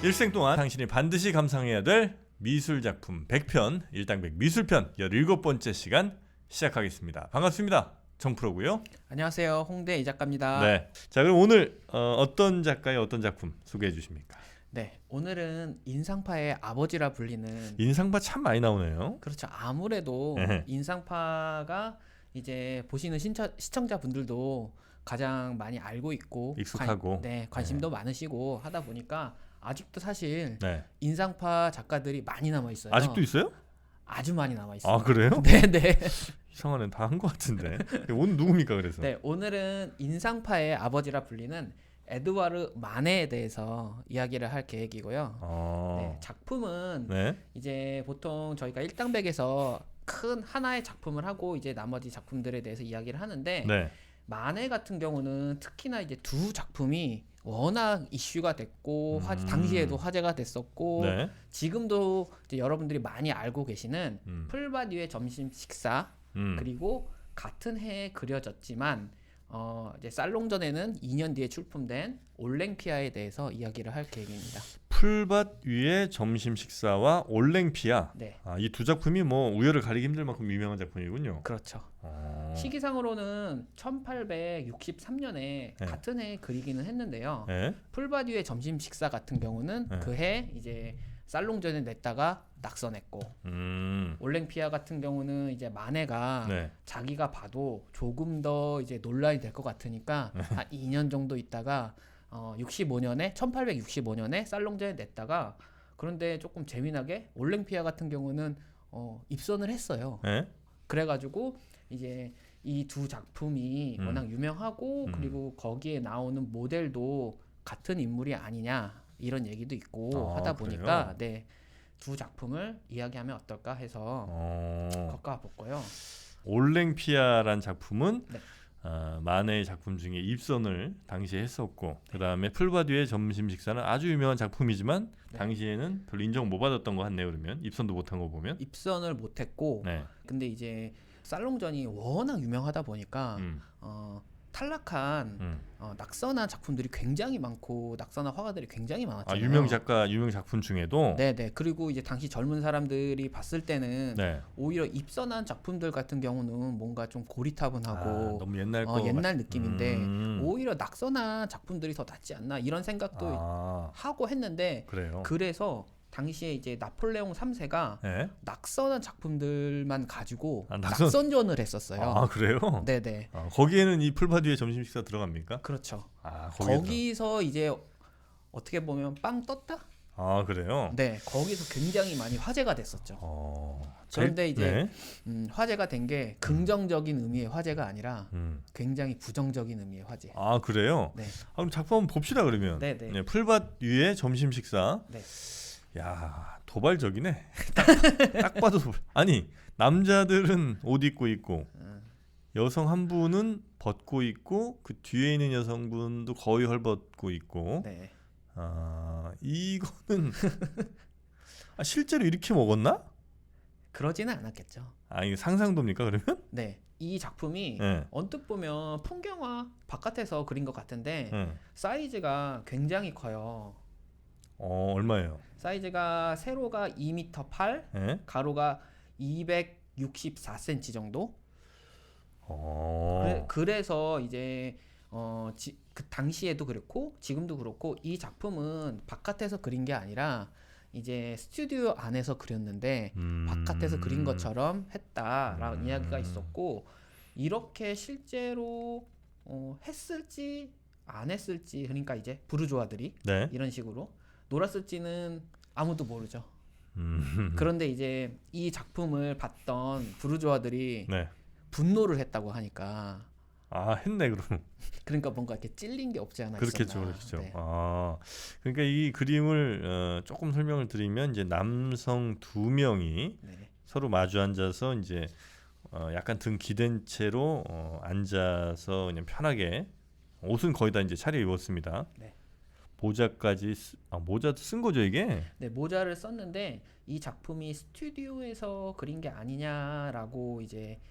일생 동안 당신이 반드시 감상해야 될 미술작품 100편, 일당백 미술편 17번째 시간 시작하겠습니다. 반갑습니다. 정프로고요. 안녕하세요. 홍대 이 작가입니다. 네. 자, 그럼 오늘 어떤 작가의 어떤 작품 소개해 주십니까? 네, 오늘은 인상파의 아버지라 불리는 인상파 참 많이 나오네요. 그렇죠. 아무래도 네. 인상파가 이제 보시는 시청자분들도 가장 많이 알고 있고 익숙하고. 관심도 많으시고 하다 보니까 아직도 사실 네. 인상파 작가들이 많이 남아 있어요. 아직도 있어요? 아주 많이 남아 있어요. 아, 그래요? 네, 네. 이상하네. 다 한 것 같은데. 오늘 누굽니까 그래서? 네, 오늘은 인상파의 아버지라 불리는 에드와르 마네에 대해서 이야기를 할 계획이고요. 네, 작품은 네. 이제 보통 저희가 일당백에서 큰 하나의 작품을 하고 이제 나머지 작품들에 대해서 이야기를 하는데 네. 마네 같은 경우는 특히나 이제 두 작품이 워낙 이슈가 됐고 당시에도 화제가 됐었고 네. 지금도 이제 여러분들이 많이 알고 계시는 음. 풀바디의 점심 식사 그리고 같은 해에 그려졌지만 이제 살롱전에는 2년 뒤에 출품된 올랭피아에 대해서 이야기를 할 계획입니다. 풀밭 위의 점심 식사와 올랭피아. 네, 이 두 작품이 뭐 우열을 가리기 힘들 만큼 유명한 작품이군요. 그렇죠. 시기상으로는 1863년에 네. 같은 해에 그리기는 했는데요. 네. 풀바디의 점심 식사 같은 경우는 네. 그 해 이제 살롱전에 냈다가 낙선했고 올랭피아 같은 경우는 이제 마네가 네. 자기가 봐도 조금 더 이제 논란이 될 것 같으니까 한 2년 정도 있다가 1865년에 살롱전에 냈다가 그런데 조금 재미나게 올랭피아 같은 경우는 입선을 했어요. 네. 그래가지고 이제 이 두 작품이 워낙 유명하고 그리고 거기에 나오는 모델도 같은 인물이 아니냐 이런 얘기도 있고 하다 보니까 네, 두 작품을 이야기하면 어떨까 해서 갖고 와봤고요. 올랭피아란 작품은 네. 마네의 작품 중에 입선을 당시에 했었고 그 다음에 풀바디의 점심 식사는 아주 유명한 작품이지만 네. 당시에는 별로 인정 못 받았던 거 같네요. 그러면 입선도 못한 거 보면. 입선을 못했고 네. 근데 이제 살롱전이 워낙 유명하다 보니까 탈락한 낙선한 작품들이 굉장히 많고 낙선한 화가들이 굉장히 많았잖아요. 유명 작품 중에도. 네네. 그리고 이제 당시 젊은 사람들이 봤을 때는 네. 오히려 입선한 작품들 같은 경우는 뭔가 좀 고리타분하고 너무 옛날 옛날 느낌인데 오히려 낙선한 작품들이 더 낫지 않나 이런 생각도 하고 했는데 그래요. 그래서 당시에 이제 나폴레옹 3세가 네. 낙선한 작품들만 가지고 낙선? 낙선전을 했었어요. 그래요? 네네. 거기에는 이 풀바디의 점심 식사 들어갑니까? 그렇죠. 거기서 이제 어떻게 보면 빵 떴다? 그래요? 네, 거기서 굉장히 많이 화제가 됐었죠. 그런데 이제 화제가 된 게 긍정적인 의미의 화제가 아니라 굉장히 부정적인 의미의 화제. 그래요? 네. 그럼 작품 한번 봅시다 그러면. 네, 네. 네, 풀밭 위에 점심 식사. 네. 야, 도발적이네. 딱 봐도 아니 남자들은 옷 입고 있고 여성 한 분은 벗고 있고 그 뒤에 있는 여성분도 거의 헐벗고 있고. 네. 이거는 실제로 이렇게 먹었나? 그러지는 않았겠죠. 이게 상상도입니까 그러면? 네. 이 작품이 네. 언뜻 보면 풍경화 바깥에서 그린 것 같은데 네. 사이즈가 굉장히 커요. 얼마예요? 사이즈가 세로가 2m 8, 네? 가로가 264cm 정도. 그래서 이제 그 당시에도 그렇고 지금도 그렇고 이 작품은 바깥에서 그린 게 아니라 이제 스튜디오 안에서 그렸는데 바깥에서 그린 것처럼 했다라는 이야기가 있었고 이렇게 실제로 했을지 안 했을지 그러니까 이제 부르주아들이 네. 이런 식으로 놀았을지는 아무도 모르죠. 그런데 이제 이 작품을 봤던 부르주아들이 네. 분노를 했다고 하니까 했네 그럼. 그러니까 뭔가 이렇게 찔린 게 없지 않아 그렇겠죠, 있었나. 그렇겠죠. 네. 그러니까 이 그림을 조금 설명을 드리면 이제 남성 두 명이 네. 서로 마주 앉아서 이제 약간 등 기댄 채로 앉아서 그냥 편하게 옷은 거의 다 이제 차려 입었습니다. 네. 모자까지 모자도 쓴 거죠 이게? 네, 모자를 썼는데 이 작품이 스튜디오에서 그린 게 아니냐라고 이제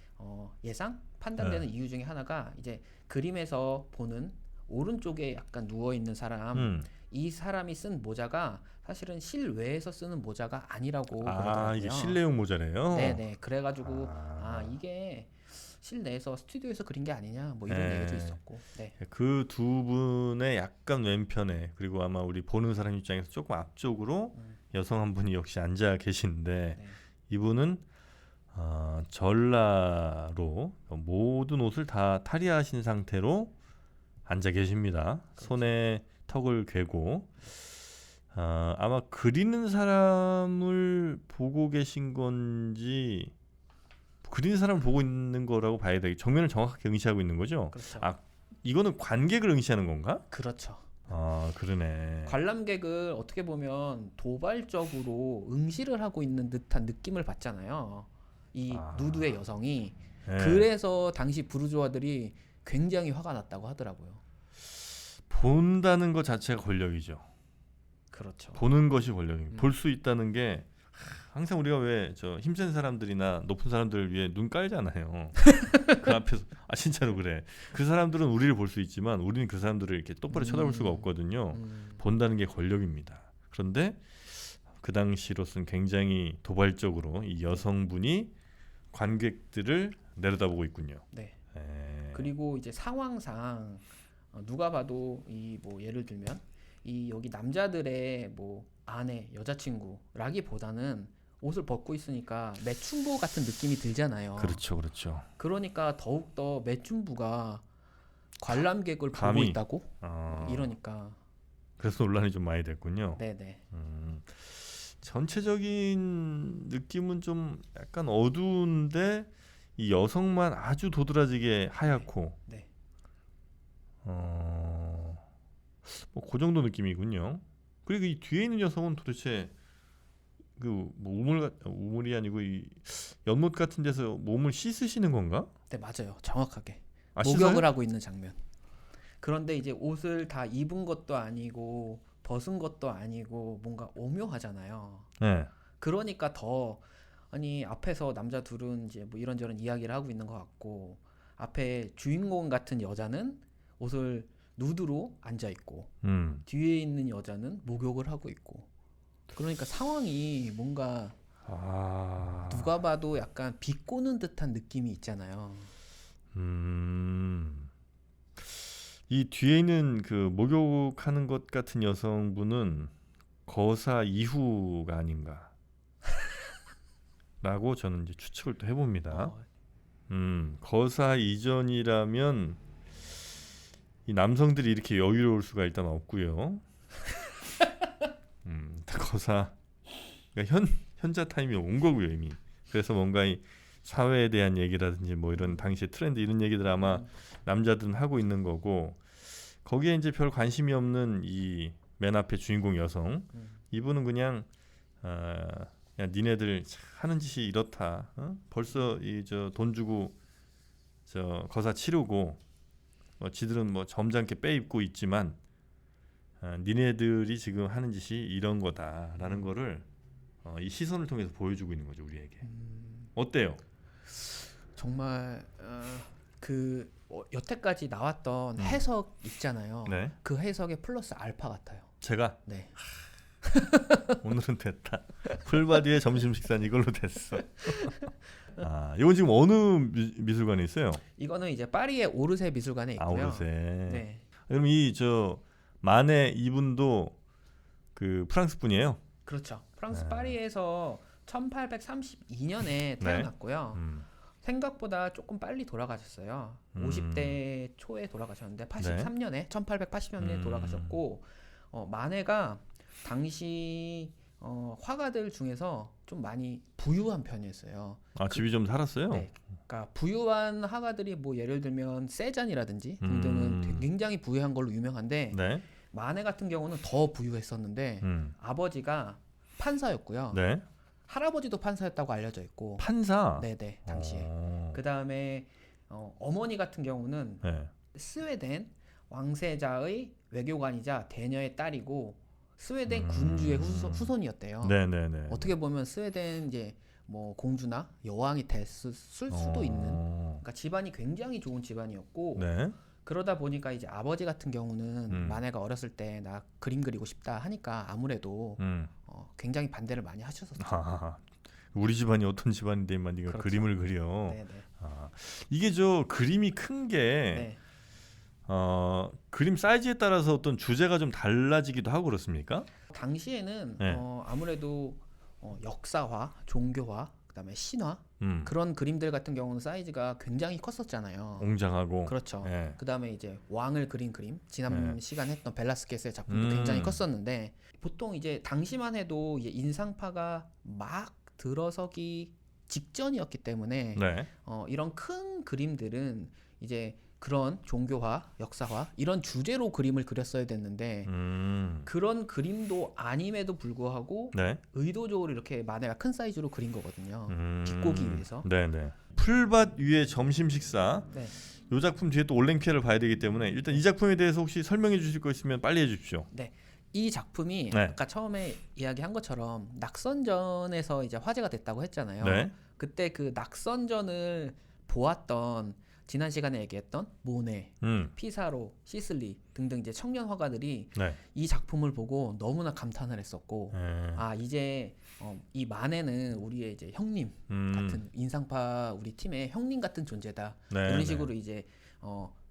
판단되는 이유 중에 하나가 이제 그림에서 보는 오른쪽에 약간 누워 있는 사람, 이 사람이 쓴 모자가 사실은 실외에서 쓰는 모자가 아니라고 그러더라고요. 이게 실내용 모자래요. 네네. 그래가지고 이게 실내에서 스튜디오에서 그린 게 아니냐 뭐 이런 얘기도 있었고. 네. 그 두 분의 약간 왼편에 그리고 아마 우리 보는 사람 입장에서 조금 앞쪽으로 여성 한 분이 역시 앉아 계시는데 네. 이분은 전라로 모든 옷을 다 탈의하신 상태로 앉아 계십니다. 그렇죠. 손에 턱을 괴고 아마 그리는 사람을 보고 계신 건지 그리는 사람을 보고 있는 거라고 봐야 되겠. 정면을 정확하게 응시하고 있는 거죠. 그렇죠. 이거는 관객을 응시하는 건가? 그렇죠. 그러네. 관람객을 어떻게 보면 도발적으로 응시를 하고 있는 듯한 느낌을 받잖아요. 이 누드의 여성이. 네. 그래서 당시 부르주아들이 굉장히 화가 났다고 하더라고요. 본다는 것 자체가 권력이죠. 그렇죠. 보는 것이 권력입니다. 볼 수 있다는 게 항상 우리가 왜 저 힘센 사람들이나 높은 사람들을 위해 눈 깔잖아요. 그 앞에서 진짜로 그래. 그 사람들은 우리를 볼 수 있지만 우리는 그 사람들을 이렇게 똑바로 쳐다볼 수가 없거든요. 본다는 게 권력입니다. 그런데 그 당시로서는 굉장히 도발적으로 이 여성분이 관객들을 내려다보고 있군요. 네. 에... 그리고 이제 상황상 누가 봐도 이 뭐 예를 들면 이 여기 남자들의 뭐 아내, 여자친구라기보다는 옷을 벗고 있으니까 매춘부 같은 느낌이 들잖아요. 그렇죠, 그렇죠. 그러니까 더욱 더 매춘부가 관람객을 보고 감히? 있다고 이러니까. 그래서 논란이 좀 많이 됐군요. 네네. 전체적인 느낌은 좀 약간 어두운데 이 여성만 아주 도드라지게 하얗고, 네. 그 정도 느낌이군요. 그리고 이 뒤에 있는 여성은 도대체 그 뭐 우물이 아니고 이 연못 같은 데서 몸을 씻으시는 건가? 네, 맞아요. 정확하게. 씻어요? 목욕을 하고 있는 장면. 그런데 이제 옷을 다 입은 것도 아니고 벗은 것도 아니고 뭔가 오묘하잖아요. 네. 그러니까 더 앞에서 남자 둘은 이제 뭐 이런저런 이야기를 하고 있는 것 같고 앞에 주인공 같은 여자는 옷을 누드로 앉아 있고 뒤에 있는 여자는 목욕을 하고 있고 그러니까 상황이 뭔가 누가 봐도 약간 비꼬는 듯한 느낌이 있잖아요. 이 뒤에 있는 그 목욕하는 것 같은 여성분은 거사 이후가 아닌가 라고 저는 이제 추측을 또 해봅니다. 거사 이전이라면 이 남성들이 이렇게 여유로울 수가 일단 없고요. 거사 그러니까 현자 타임이 온 거고요 이미. 그래서 뭔가 이 사회에 대한 얘기라든지 뭐 이런 당시의 트렌드 이런 얘기들 아마 남자들은 하고 있는 거고 거기에 이제 별 관심이 없는 이 맨 앞에 주인공 여성 이분은 그냥 니네들 하는 짓이 이렇다. 벌써 이 저 돈 주고 저 거사 치르고 지들은 뭐 점잖게 빼입고 있지만 니네들이 지금 하는 짓이 이런 거다라는 거를 이 시선을 통해서 보여주고 있는 거죠 우리에게. 어때요? 정말 여태까지 나왔던 해석 있잖아요. 네. 그 해석에 플러스 알파 같아요. 제가 네. 오늘은 됐다. 풀바디의 점심 식사는 이걸로 됐어. 이건 지금 어느 미술관에 있어요? 이거는 이제 파리의 오르세 미술관에 있고요. 오르세. 네. 그럼 이 저 마네 이분도 그 프랑스 분이에요? 그렇죠. 프랑스 파리에서 1832년에 태어났고요. 생각보다 조금 빨리 돌아가셨어요. 50대 초에 돌아가셨는데 83년에 1880년에 돌아가셨고 마네가 당시 화가들 중에서 좀 많이 부유한 편이었어요. 집이 좀 살았어요? 네. 그러니까 부유한 화가들이 뭐 예를 들면 세잔이라든지 등등은 굉장히 부유한 걸로 유명한데 네. 마네 같은 경우는 더 부유했었는데 아버지가 판사였고요. 네. 할아버지도 판사였다고 알려져 있고. 판사? 네네. 당시에. 그 다음에 어머니 같은 경우는 스웨덴 왕세자의 외교관이자 대녀의 딸이고 스웨덴 군주의 후손이었대요. 네네네. 어떻게 보면 스웨덴 이제 뭐 공주나 여왕이 됐을 수도 있는. 그러니까 집안이 굉장히 좋은 집안이었고. 네. 그러다 보니까 이제 아버지 같은 경우는 만해가 어렸을 때 나 그림 그리고 싶다 하니까 아무래도 굉장히 반대를 많이 하셨었죠. 아, 우리 집안이 어떤 집안인데만 네가 그렇죠. 그림을 그려. 네네. 아, 이게 저 그림이 큰 게 네. 그림 사이즈에 따라서 어떤 주제가 좀 달라지기도 하고 그렇습니까? 당시에는 네. 아무래도 역사화, 종교화, 그다음에 신화 그런 그림들 같은 경우는 사이즈가 굉장히 컸었잖아요. 웅장하고. 그렇죠. 예. 그다음에 이제 왕을 그린 그림 지난 네. 시간에 했던 벨라스케스의 작품도 굉장히 컸었는데 보통 이제 당시만 해도 이제 인상파가 막 들어서기 직전이었기 때문에 네. 이런 큰 그림들은 이제 그런 종교화, 역사화 이런 주제로 그림을 그렸어야 됐는데 그런 그림도 아님에도 불구하고 네. 의도적으로 이렇게 만화가 큰 사이즈로 그린 거거든요. 비꼬기 위해서. 네네. 풀밭 위에 점심 식사. 네. 이 작품 뒤에 또 올랭피아를 봐야 되기 때문에 일단 이 작품에 대해서 혹시 설명해 주실 거 있으면 빨리 해주십시오. 이 작품이 네. 아까 처음에 이야기한 것처럼 낙선전에서 이제 화제가 됐다고 했잖아요. 네. 그때 그 낙선전을 보았던 지난 시간에 얘기했던 모네, 피사로, 시슬리 등등 이제 청년 화가들이 네. 이 작품을 보고 너무나 감탄을 했었고 네. 아 이제 이 만해는 우리의 이제 형님 같은 인상파 우리 팀의 형님 같은 존재다 네. 이런 네. 식으로 이제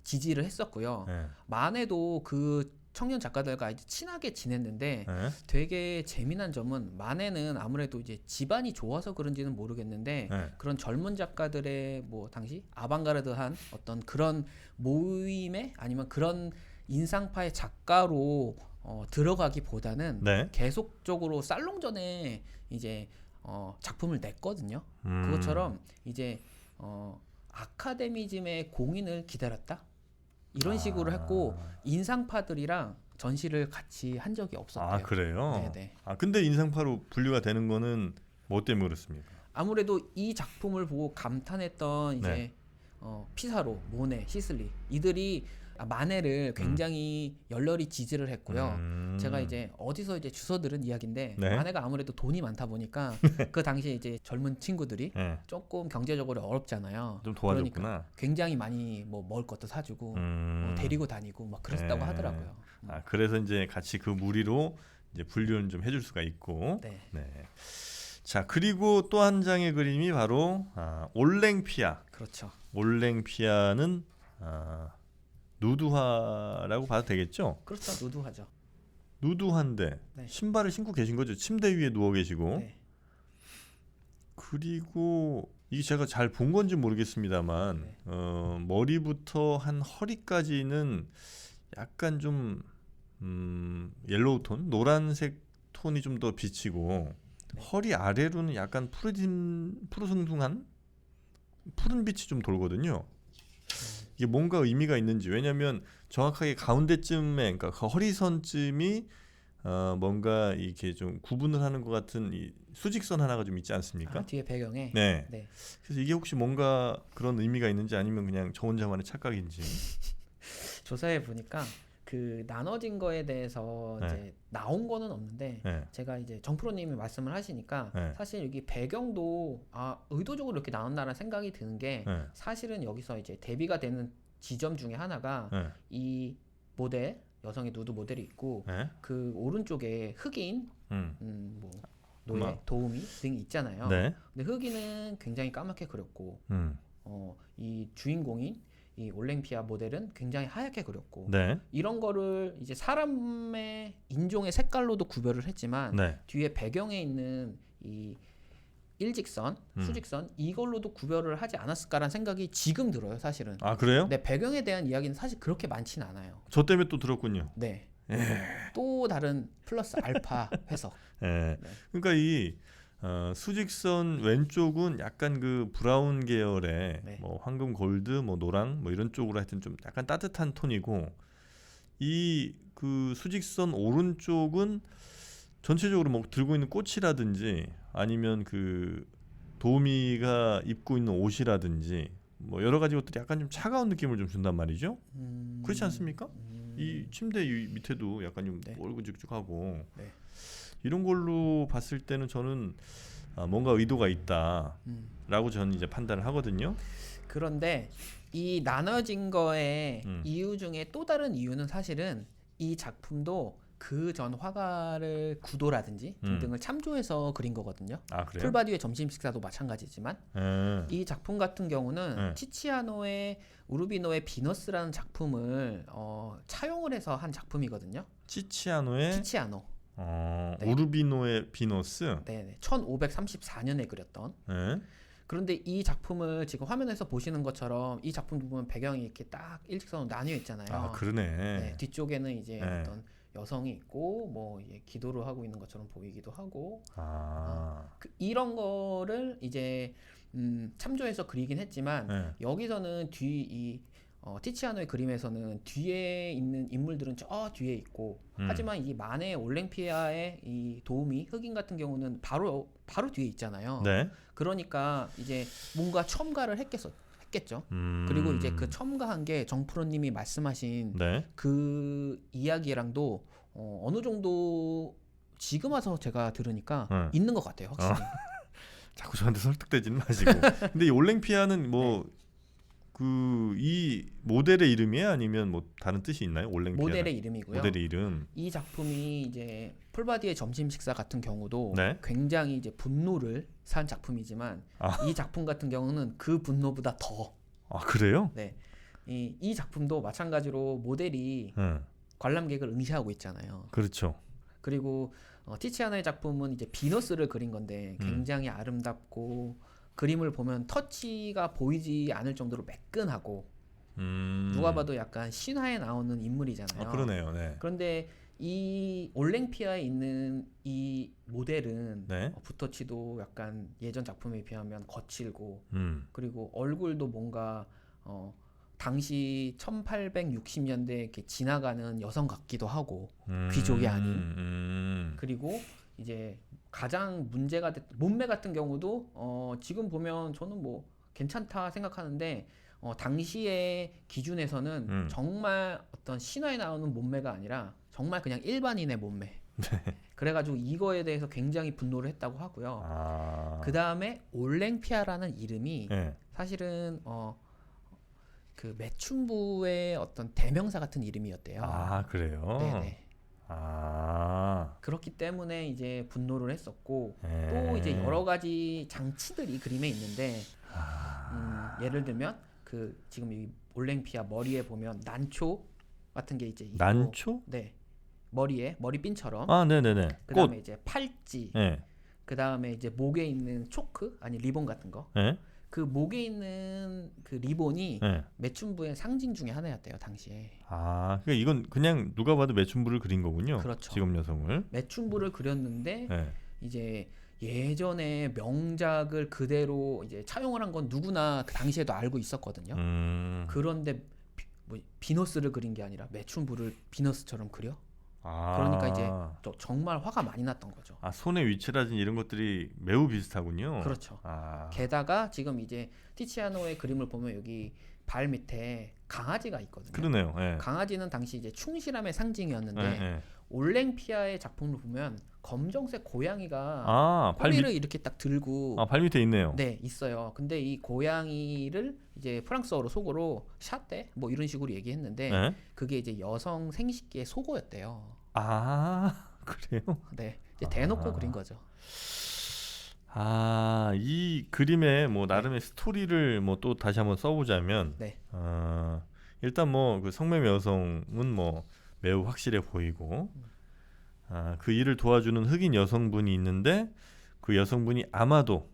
지지를 했었고요. 네. 만해도 그 청년 작가들과 이제 친하게 지냈는데 네. 되게 재미난 점은 만해는 아무래도 이제 집안이 좋아서 그런지는 모르겠는데 네. 그런 젊은 작가들의 뭐 당시 아방가르드한 어떤 그런 모임에 아니면 그런 인상파의 작가로 들어가기보다는 네. 계속적으로 살롱전에 이제 작품을 냈거든요. 그것처럼 이제 아카데미즘의 공인을 기다렸다. 이런 식으로 했고 인상파들이랑 전시를 같이 한 적이 없었대요. 아 그래요? 네네. 아 근데 인상파로 분류가 되는 거는 뭐 때문에 그렇습니까? 아무래도 이 작품을 보고 감탄했던 이제 네. 피사로, 모네, 시슬리 이들이 만해를 굉장히 열렬히 지지를 했고요. 제가 이제 어디서 이제 주워 들은 이야기인데 네. 만해가 아무래도 돈이 많다 보니까 그 당시에 이제 젊은 친구들이 네. 조금 경제적으로 어렵잖아요. 좀 도와줬구나. 그러니까 굉장히 많이 뭐 먹을 것도 사주고 데리고 다니고 막 그랬다고 네. 하더라고요. 아 그래서 이제 같이 그 무리로 이제 분류는 좀 해줄 수가 있고. 네. 네. 자 그리고 또 한 장의 그림이 바로 올랭피아. 그렇죠. 올랭피아는 누드화라고 봐도 되겠죠? 그렇죠. 누드하죠. 누드화인데 네. 신발을 신고 계신 거죠. 침대 위에 누워 계시고. 네. 그리고 이게 제가 잘 본 건지 모르겠습니다만 네. 머리부터 한 허리까지는 약간 좀 옐로우 톤, 노란색 톤이 좀 더 비치고 네. 허리 아래로는 약간 푸르숭숭한 푸른 빛이 좀 돌거든요. 이게 뭔가 의미가 있는지 왜냐하면 정확하게 가운데쯤에 그러니까 그 허리선쯤이 뭔가 이렇게 좀 구분을 하는 것 같은 이 수직선 하나가 좀 있지 않습니까? 뒤에 배경에. 네. 네. 그래서 이게 혹시 뭔가 그런 의미가 있는지 아니면 그냥 저 혼자만의 착각인지. 조사해 보니까 그 나눠진 거에 대해서 네. 이제 나온 거는 없는데 네. 제가 이제 정프로님이 말씀을 하시니까 네. 사실 여기 배경도 의도적으로 이렇게 나눴나라는 생각이 드는 게 네. 사실은 여기서 이제 대비가 되는 지점 중에 하나가 네. 이 모델 여성의 누드 모델이 있고 네. 그 오른쪽에 흑인 뭐 노예 음악. 도우미 등이 있잖아요. 네. 근데 흑인은 굉장히 까맣게 그렸고 이 주인공인 이 올랭피아 모델은 굉장히 하얗게 그렸고 네. 이런 거를 이제 사람의 인종의 색깔로도 구별을 했지만 네. 뒤에 배경에 있는 이 일직선, 수직선 이걸로도 구별을 하지 않았을까라는 생각이 지금 들어요, 사실은. 아 그래요? 네, 배경에 대한 이야기는 사실 그렇게 많지는 않아요. 저 때문에 또 들었군요. 네. 또 다른 플러스 알파 해석. 네. 네. 그러니까 이 수직선 왼쪽은 약간 그 브라운 계열의 네. 뭐 황금 골드, 뭐 노랑, 뭐 이런 쪽으로 하여튼 좀 약간 따뜻한 톤이고 이 그 수직선 오른쪽은 전체적으로 뭐 들고 있는 꽃이라든지 아니면 그 도우미가 입고 있는 옷이라든지 뭐 여러 가지 것들이 약간 좀 차가운 느낌을 좀 준단 말이죠. 그렇지 않습니까? 이 침대 밑에도 약간 좀 네. 얼굴죽죽하고 네. 이런 걸로 봤을 때는 저는 뭔가 의도가 있다라고 저는 이제 판단을 하거든요. 그런데 이 나눠진 거의 음. 이유 중에 또 다른 이유는 사실은 이 작품도 그 전 화가를 구도라든지 등등을 참조해서 그린 거거든요. 아 그래요? 풀바디의 점심 식사도 마찬가지지만 이 작품 같은 경우는 티치아노의 우르비노의 비너스라는 작품을 차용을 해서 한 작품이거든요. 티치아노의 티치아노. 네. 우르비노의 비너스. 네, 1534년에 그렸던. 네. 그런데 이 작품을 지금 화면에서 보시는 것처럼 이 작품 보면 배경이 이렇게 딱 일직선으로 나뉘어 있잖아요. 아 그러네. 네, 뒤쪽에는 이제 네. 어떤 여성이 있고 뭐 기도를 하고 있는 것처럼 보이기도 하고 이런 거를 이제 참조해서 그리긴 했지만 네. 여기서는 티치아노의 그림에서는 뒤에 있는 인물들은 저 뒤에 있고 하지만 이 만의 올랭피아의 이 도우미 흑인 같은 경우는 바로 뒤에 있잖아요. 네. 그러니까 이제 뭔가 첨가를 했겠죠. 그리고 이제 그 첨가한 게 정프로님이 말씀하신 네. 그 이야기랑도 어느 정도 지금 와서 제가 들으니까 있는 것 같아요, 확실히. 자꾸 저한테 설득되지는 마시고. 근데 이 올랭피아는 뭐 그 이 모델의 이름이에요? 아니면 뭐 다른 뜻이 있나요? 올랭피아. 모델의 이름이고요. 모델의 이름. 이 작품이 이제 풀바디의 점심 식사 같은 경우도 네. 굉장히 이제 분노를 산 작품이지만 이 작품 같은 경우는 그 분노보다 더. 아 그래요? 네. 이 작품도 마찬가지로 모델이 관람객을 응시하고 있잖아요. 그렇죠. 그리고 티치아노의 작품은 이제 비너스를 그린 건데 굉장히 아름답고 그림을 보면 터치가 보이지 않을 정도로 매끈하고 누가 봐도 약간 신화에 나오는 인물이잖아요. 아 그러네요. 네. 그런데 이 올랭피아에 있는 이 모델은 네. 붓터치도 약간 예전 작품에 비하면 거칠고 그리고 얼굴도 뭔가 당시 1860년대 이렇게 지나가는 여성 같기도 하고 귀족이 아닌 그리고 이제 가장 문제가 몸매 같은 경우도 지금 보면 저는 뭐 괜찮다 생각하는데 당시의 기준에서는 정말 어떤 신화에 나오는 몸매가 아니라 정말 그냥 일반인의 몸매. 그래가지고 이거에 대해서 굉장히 분노를 했다고 하고요. 그 다음에 올랭피아라는 이름이 사실은 그 매춘부의 어떤 대명사 같은 이름이었대요. 아 그래요? 네네. 그렇기 때문에 이제 분노를 했었고 또 이제 여러 가지 장치들이 그림에 있는데 예를 들면 그 지금 이 올랭피아 머리에 보면 난초 같은 게 이제 있고 난초? 네. 머리핀처럼 네네네. 그다음에 이제 팔찌 네. 그다음에 이제 목에 있는 초크 아니 리본 같은 거 네. 그 목에 있는 그 리본이 매춘부의 상징 중에 하나였대요 당시에. 그러니까 이건 그냥 누가 봐도 매춘부를 그린 거군요. 그렇죠. 직업 여성을. 매춘부를 그렸는데 이제 예전에 명작을 그대로 이제 차용을 한 건 누구나 그 당시에도 알고 있었거든요. 그런데 비너스를 그린 게 아니라 매춘부를 비너스처럼 그려? 그러니까 이제 정말 화가 많이 났던 거죠. 손의 위치라든지 이런 것들이 매우 비슷하군요. 그렇죠. 게다가 지금 이제 티치아노의 그림을 보면 여기 발 밑에 강아지가 있거든요. 그러네요. 강아지는 당시 이제 충실함의 상징이었는데 올랭피아의 작품을 보면 검정색 고양이가 꼬리를 이렇게 딱 들고 발 밑에 있네요. 네, 있어요. 근데 이 고양이를 이제 프랑스어로 속어로 샤떼 뭐 이런 식으로 얘기했는데 그게 이제 여성 생식기의 속어였대요. 그래요? 네, 이제 대놓고 그린 거죠. 이 그림의 뭐 나름의 스토리를 뭐 또 다시 한번 써보자면 일단 뭐 그 성매매 여성은 뭐 매우 확실해 보이고 그 일을 도와주는 흑인 여성분이 있는데 그 여성분이 아마도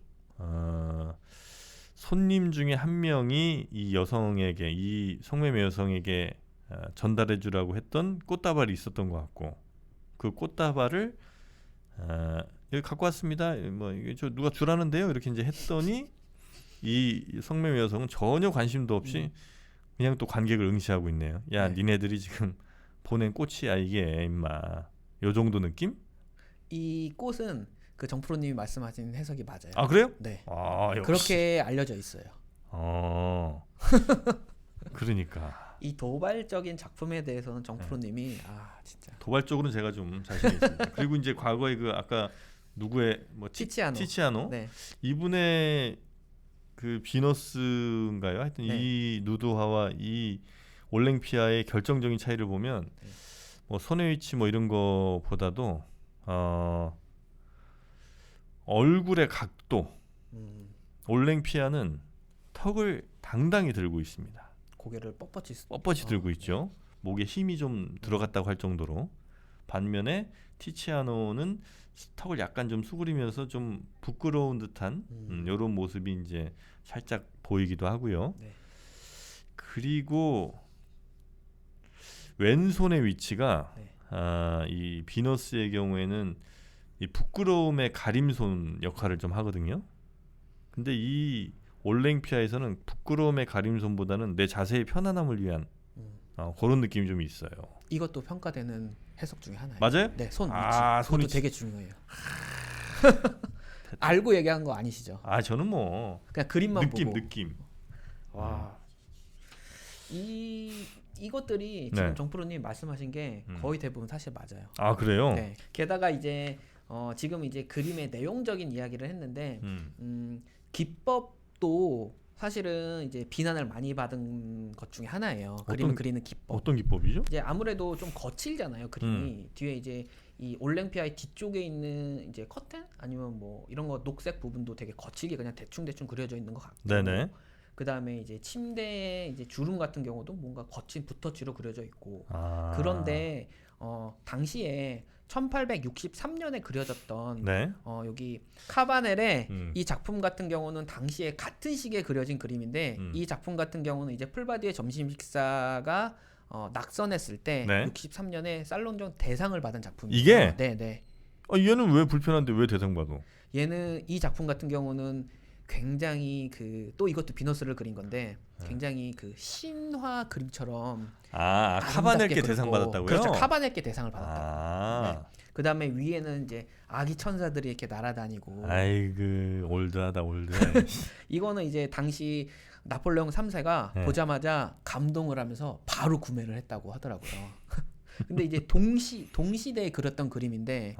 손님 중에 한 명이 이 여성에게 이 성매매 여성에게 전달해 주라고 했던 꽃다발이 있었던 것 같고 그 꽃다발을 여기 갖고 왔습니다. 뭐 이게 저 누가 주라는데요. 이렇게 이제 했더니 이 성매매 여성은 전혀 관심도 없이 그냥 또 관객을 응시하고 있네요. 야, 니네들이 지금 보낸 꽃이야 이게 임마. 요 정도 느낌? 이 꽃은 그 정프로님이 말씀하신 해석이 맞아요. 그래요? 네. 역시. 그렇게 알려져 있어요. 그러니까 이 도발적인 작품에 대해서는 정프로님이 진짜 도발적으로는 제가 좀 자신이 있습니다. 그리고 이제 과거에 그 아까 누구의 뭐 티치아노. 티치아노? 네. 이분의 그 비너스인가요? 하여튼 네. 이 누드화와 이 올랭피아의 결정적인 차이를 보면 네. 뭐 손의 위치 뭐 이런 거보다도 얼굴의 각도. 올랭피아는 턱을 당당히 들고 있습니다. 고개를 뻣뻣이 들고 있죠. 목에 힘이 좀 들어갔다고 할 정도로. 반면에 티치아노는 턱을 약간 좀 수그리면서 좀 부끄러운 듯한 이런 모습이 이제 살짝 보이기도 하고요. 네. 그리고 왼손의 위치가 네. 이 비너스의 경우에는 이 부끄러움의 가림손 역할을 좀 하거든요. 근데 이 올랭피아에서는 부끄러움의 가림손보다는 내 자세의 편안함을 위한 그런 느낌이 좀 있어요. 이것도 평가되는 해석 중에 하나예요. 맞아요? 네, 손 위치. 손 그것도 위치. 되게 중요해요. 알고 얘기한 거 아니시죠? 저는 뭐 그냥 그림만 보고. 느낌. 와. 이것들이 지금 네. 정프로님 말씀하신 게 거의 대부분 사실 맞아요. 그래요? 네. 게다가 이제 지금 이제 그림의 내용적인 이야기를 했는데 기법도 사실은 이제 비난을 많이 받은 것 중에 하나예요. 그림을 그리는 기법. 어떤 기법이죠? 이제 아무래도 좀 거칠잖아요, 그림이. 뒤에 이제 이 올랭피아의 뒤쪽에 있는 이제 커튼 아니면 뭐 이런 거 녹색 부분도 되게 거칠게 그냥 대충 그려져 있는 것 같고. 네네. 그다음에 이제 침대에 이제 주름 같은 경우도 뭔가 거친 붓터치로 그려져 있고. 아. 그런데 당시에 1863년에 그려졌던 네. 여기 카바넬의 이 작품 같은 경우는 당시에 같은 시기에 그려진 그림인데 이 작품 같은 경우는 이제 풀바디의 점심 식사가 낙선했을 때 네. 63년에 살론종 대상을 받은 작품이에요. 이게? 네네. 얘는 왜 불편한데 왜 대상 받아? 얘는 이 작품 같은 경우는 굉장히 또 이것도 비너스를 그린 건데 굉장히 그 신화 그림처럼 카바넬께 대상 받았다고요? 그렇죠. 카바넬께 대상을 받았다고. 아. 네. 그다음에 위에는 이제 아기 천사들이 이렇게 날아다니고. 아이고 올드하다 올드. 이거는 이제 당시 나폴레옹 3세가 네. 보자마자 감동을 하면서 바로 구매를 했다고 하더라고요. 근데 이제 동시대에 그렸던 그림인데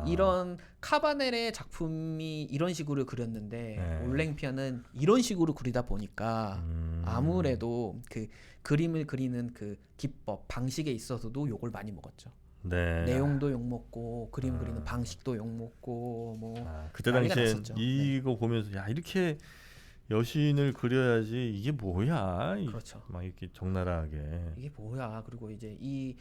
이런 카바넬의 작품이 이런 식으로 그렸는데 네. 올랭피아는 이런 식으로 그리다 보니까 아무래도 그 그림을 그리는 그 기법 방식에 있어서도 욕을 많이 먹었죠. 네. 내용도 욕 먹고 그림 그리는 방식도 욕 먹고 뭐 그때 난리가 당시에 났었죠. 이거 보면서 야 이렇게 여신을 그려야지 이게 뭐야? 그렇죠. 막 이렇게 적나라하게. 이게 뭐야? 그리고 이제 이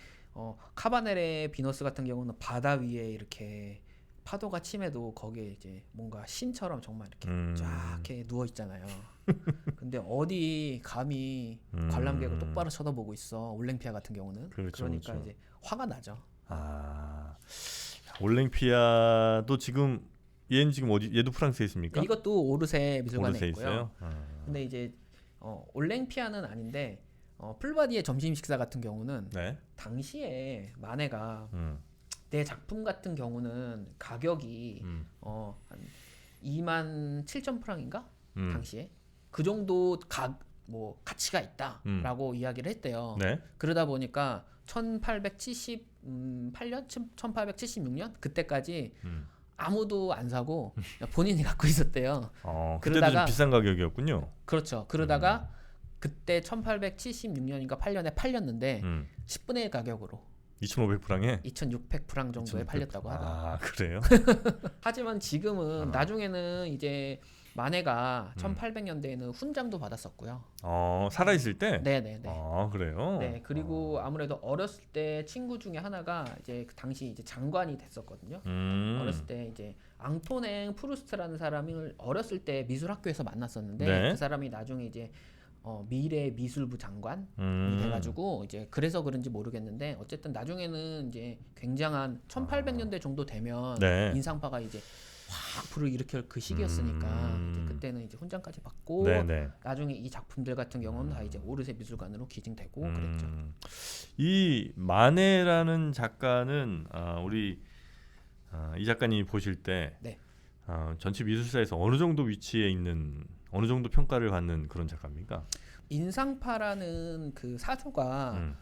카바넬의 비너스 같은 경우는 바다 위에 이렇게 파도가 침해도 거기에 이제 뭔가 신처럼 정말 이렇게 쫙 이렇게 누워 있잖아요. 근데 어디 감히 관람객을 똑바로 쳐다보고 있어. 올랭피아 같은 경우는. 그렇죠, 그러니까 그렇죠. 이제 화가 나죠. 올랭피아도 지금 얘는 지금 어디? 얘도 프랑스에 있습니까? 이것도 오르세 미술관에 오르세에 있고요. 있어요. 근데 이제 올랭피아는 아닌데 풀바디의 점심 식사 같은 경우는 네. 당시에 마네가 내 작품 같은 경우는 가격이 한 27,000프랑인가 당시에 그 정도 가치가 있다라고 이야기를 했대요. 네. 그러다 보니까 1878년, 1876년 그때까지 아무도 안 사고 본인이 갖고 있었대요. 그때도 좀 비싼 가격이었군요. 그렇죠. 그러다가 그때 1876년인가 8년에 팔렸는데 10분의 1 가격으로 2,500프랑에 2,600프랑 정도에 팔렸다고 하더라고요. 그래요? 하지만 지금은 나중에는 이제 마네가 1800년대에는 훈장도 받았었고요. 살아 있을 때? 네네네. 그래요? 네, 그리고 아무래도 어렸을 때 친구 중에 하나가 이제 그 당시 이제 장관이 됐었거든요. 어렸을 때 이제 앙토냉 프루스트라는 사람을 어렸을 때 미술학교에서 만났었는데 네. 그 사람이 나중에 이제 미래 미술부 장관이 돼가지고 이제 그래서 그런지 모르겠는데 어쨌든 나중에는 이제 굉장한 1800년대 정도 되면 네. 인상파가 이제 확 불어일으킬 그 시기였으니까 이제 그때는 이제 훈장까지 받고 네네. 나중에 이 작품들 같은 경우는 다 이제 오르세 미술관으로 기증되고 그랬죠. 이 마네라는 작가는 우리 이 작가님이 보실 때 네. 전체 미술사에서 어느 정도 위치에 있는 어느 정도 평가를 받는 그런 작가입니까? 인상파라는 그 사조가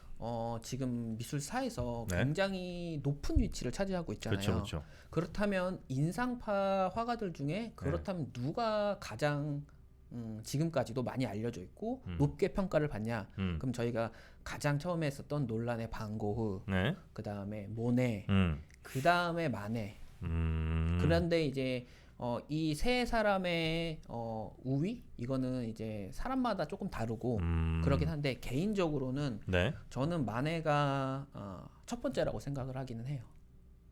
지금 미술사에서 네. 굉장히 높은 위치를 차지하고 있잖아요. 그렇죠. 그렇다면 인상파 화가들 중에 그렇다면 누가 가장 지금까지도 많이 알려져 있고 높게 평가를 받냐? 그럼 저희가 가장 처음에 했었던 논란의 반고흐, 네. 그 다음에 모네, 그 다음에 마네. 음. 그런데 이제 이 세 사람의 우위 이거는 이제 사람마다 조금 다르고 그러긴 한데 개인적으로는 네. 저는 마네가 첫 번째라고 생각을 하기는 해요.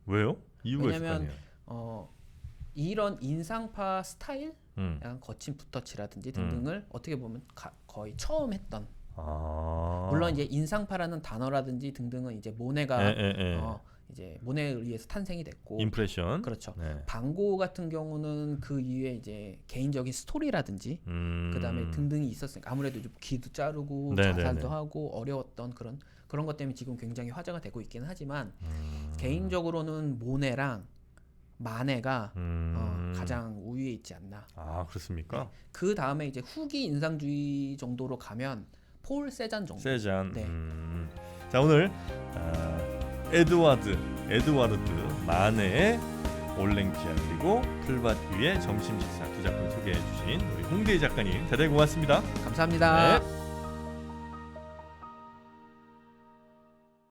왜요? 이유가 있을 거 왜냐면 아니에요. 이런 인상파 스타일, 음. 약간 거친 붓터치라든지 등등을 어떻게 보면 거의 처음 했던. 아. 물론 이제 인상파라는 단어라든지 등등은 이제 모네가 이제 모네에 의해서 탄생이 됐고. 임프레션. 그렇죠. 네. 반고 같은 경우는 그 이후에 이제 개인적인 스토리라든지 그다음에 등등이 있었으니까 아무래도 좀 귀도 자르고 네네네. 자살도 하고 어려웠던 그런 것 때문에 지금 굉장히 화제가 되고 있기는 하지만 개인적으로는 모네랑 마네가 가장 우위에 있지 않나. 아, 그렇습니까? 네. 그 다음에 이제 후기 인상주의 정도로 가면 폴 세잔 정도. 세잔. 네. 자, 오늘 에드와르드 마네의 올랭피아 그리고 풀밭 위의 점심 식사 두 작품 소개해 주신 우리 홍대희 작가님 대단히 고맙습니다. 감사합니다. 네.